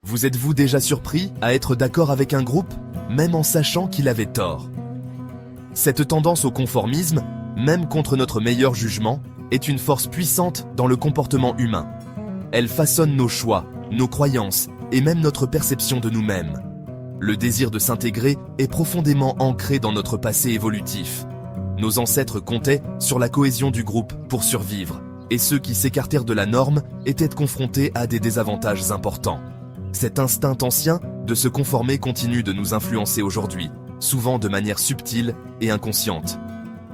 Vous êtes-vous déjà surpris à être d'accord avec un groupe, même en sachant qu'il avait tort? Cette tendance au conformisme, même contre notre meilleur jugement, est une force puissante dans le comportement humain. Elle façonne nos choix, nos croyances et même notre perception de nous-mêmes. Le désir de s'intégrer est profondément ancré dans notre passé évolutif. Nos ancêtres comptaient sur la cohésion du groupe pour survivre, et ceux qui s'écartèrent de la norme étaient confrontés à des désavantages importants. Cet instinct ancien de se conformer continue de nous influencer aujourd'hui, souvent de manière subtile et inconsciente.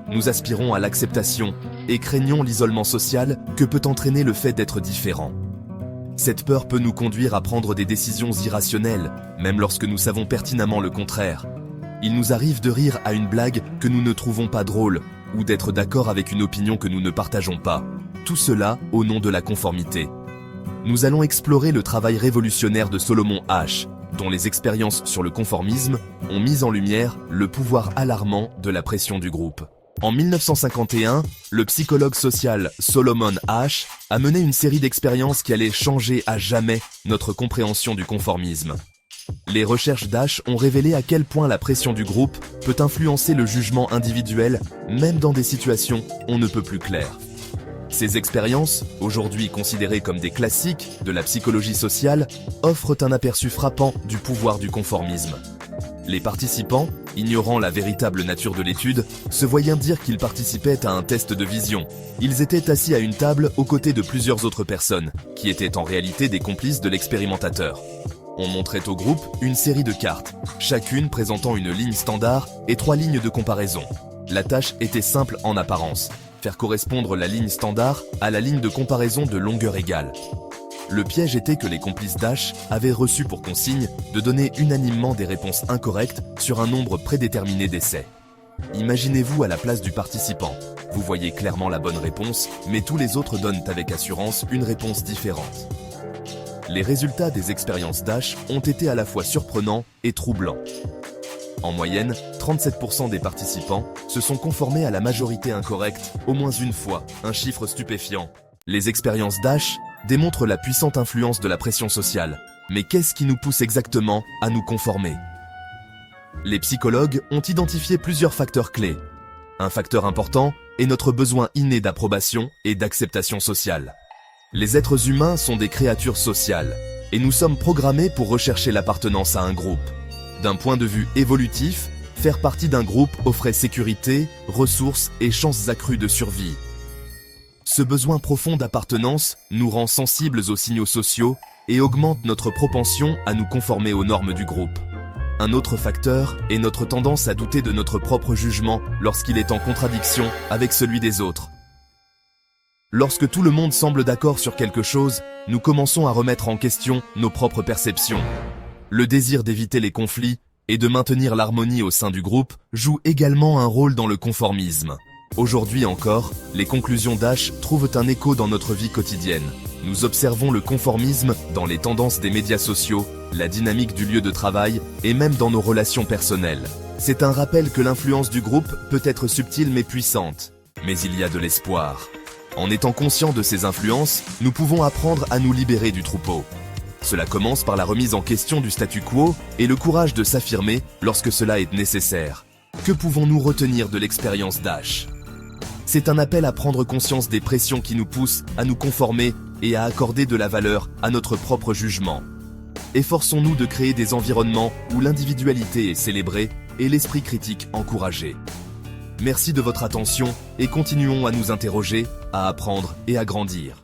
Nous aspirons à l'acceptation et craignons l'isolement social que peut entraîner le fait d'être différent. Cette peur peut nous conduire à prendre des décisions irrationnelles, même lorsque nous savons pertinemment le contraire. Il nous arrive de rire à une blague que nous ne trouvons pas drôle, ou d'être d'accord avec une opinion que nous ne partageons pas. Tout cela au nom de la conformité. Nous allons explorer le travail révolutionnaire de Solomon Asch, dont les expériences sur le conformisme ont mis en lumière le pouvoir alarmant de la pression du groupe. En 1951, le psychologue social Solomon Asch a mené une série d'expériences qui allaient changer à jamais notre compréhension du conformisme. Les recherches d'Asch ont révélé à quel point la pression du groupe peut influencer le jugement individuel, même dans des situations on ne peut plus claires. Ces expériences, aujourd'hui considérées comme des classiques de la psychologie sociale, offrent un aperçu frappant du pouvoir du conformisme. Les participants, ignorant la véritable nature de l'étude, se voyaient dire qu'ils participaient à un test de vision. Ils étaient assis à une table aux côtés de plusieurs autres personnes, qui étaient en réalité des complices de l'expérimentateur. On montrait au groupe une série de cartes, chacune présentant une ligne standard et 3 lignes de comparaison. La tâche était simple en apparence, faire correspondre la ligne standard à la ligne de comparaison de longueur égale. Le piège était que les complices d'Asch avaient reçu pour consigne de donner unanimement des réponses incorrectes sur un nombre prédéterminé d'essais. Imaginez-vous à la place du participant. Vous voyez clairement la bonne réponse, mais tous les autres donnent avec assurance une réponse différente. Les résultats des expériences d'Asch ont été à la fois surprenants et troublants. En moyenne, 37% des participants se sont conformés à la majorité incorrecte au moins une fois, un chiffre stupéfiant. Les expériences d'Asch démontrent la puissante influence de la pression sociale. Mais qu'est-ce qui nous pousse exactement à nous conformer? Les psychologues ont identifié plusieurs facteurs clés. Un facteur important est notre besoin inné d'approbation et d'acceptation sociale. Les êtres humains sont des créatures sociales, et nous sommes programmés pour rechercher l'appartenance à un groupe. D'un point de vue évolutif, faire partie d'un groupe offrait sécurité, ressources et chances accrues de survie. Ce besoin profond d'appartenance nous rend sensibles aux signaux sociaux et augmente notre propension à nous conformer aux normes du groupe. Un autre facteur est notre tendance à douter de notre propre jugement lorsqu'il est en contradiction avec celui des autres. Lorsque tout le monde semble d'accord sur quelque chose, nous commençons à remettre en question nos propres perceptions. Le désir d'éviter les conflits et de maintenir l'harmonie au sein du groupe joue également un rôle dans le conformisme. Aujourd'hui encore, les conclusions d'Asch trouvent un écho dans notre vie quotidienne. Nous observons le conformisme dans les tendances des médias sociaux, la dynamique du lieu de travail et même dans nos relations personnelles. C'est un rappel que l'influence du groupe peut être subtile mais puissante. Mais il y a de l'espoir. En étant conscients de ces influences, nous pouvons apprendre à nous libérer du troupeau. Cela commence par la remise en question du statu quo et le courage de s'affirmer lorsque cela est nécessaire. Que pouvons-nous retenir de l'expérience d'Asch? C'est un appel à prendre conscience des pressions qui nous poussent à nous conformer et à accorder de la valeur à notre propre jugement. Efforçons-nous de créer des environnements où l'individualité est célébrée et l'esprit critique encouragé. Merci de votre attention et continuons à nous interroger, à apprendre et à grandir.